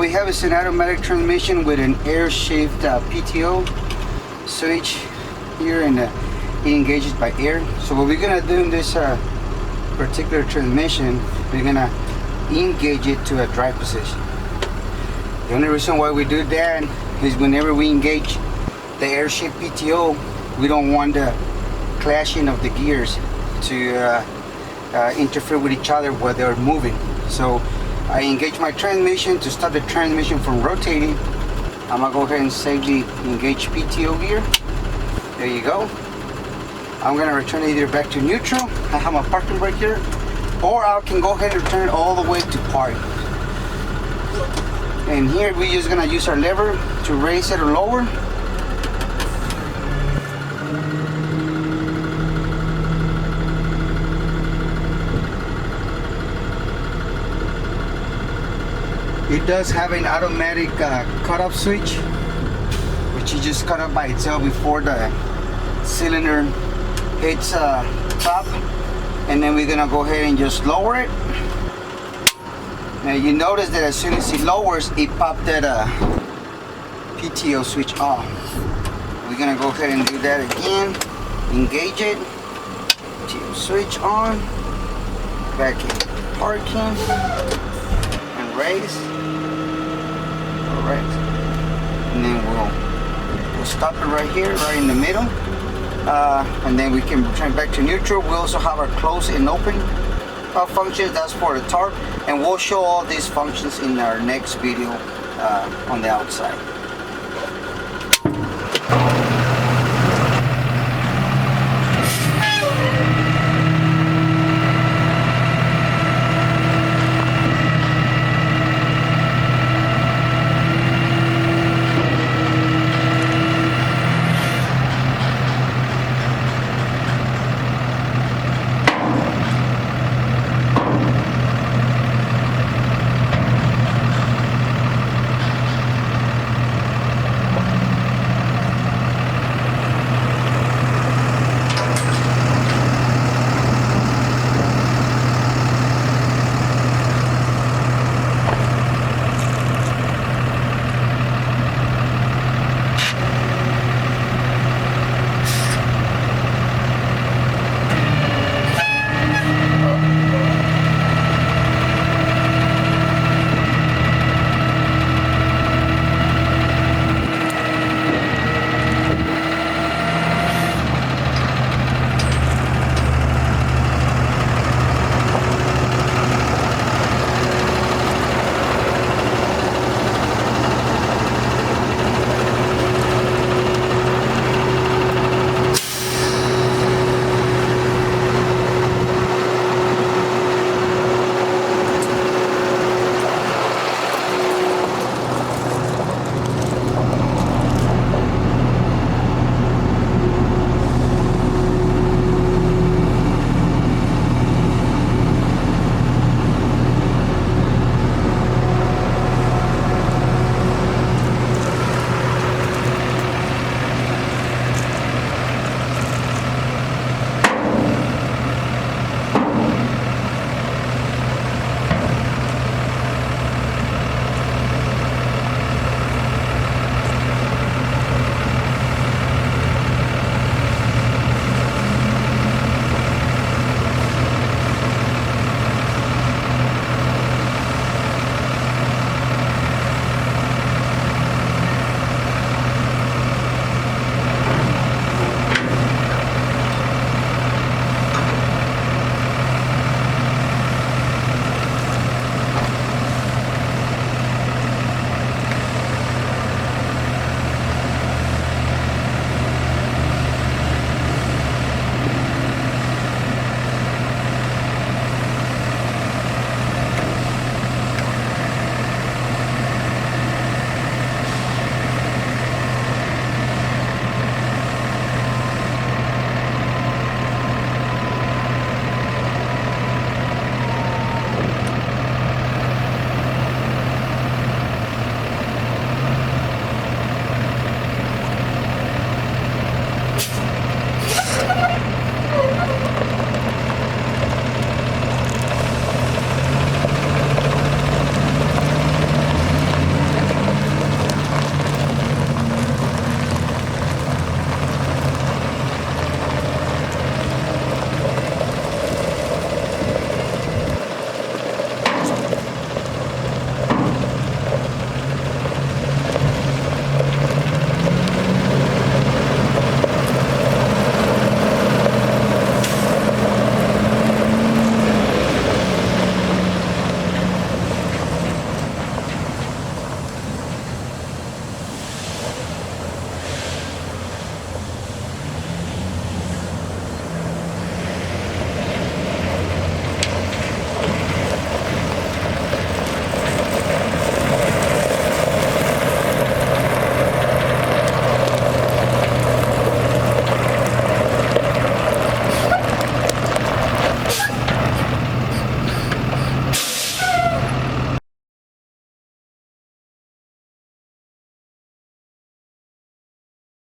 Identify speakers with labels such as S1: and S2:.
S1: we have is an automatic transmission with an air-shaped PTO switch here, and it engages by air. So what we're gonna do in this particular transmission, we're gonna engage it to a drive position. The only reason why we do that is whenever we engage the air-shaped PTO, we don't want the clashing of the gears to interfere with each other while they're moving. So I engage my transmission to stop the transmission from rotating. I'm gonna go ahead and safely engage PTO gear. There you go. I'm gonna return it either back to neutral, I have my parking brake here, or I can go ahead and return it all the way to park. And here we're just gonna use our lever to raise it or lower. It does have an automatic cut-off switch, which you just cut off by itself before the cylinder hits top, and then we're gonna go ahead and just lower it. Now you notice that as soon as it lowers, it popped that PTO switch off. We're gonna go ahead and do that again. Engage it, PTO switch on, back in parking, and raise. Alright, and then we'll stop it right here, right in the middle, and then we can return back to neutral. We also have our close and open functions. That's for the Tarp, and we'll show all these functions in our next video on the outside.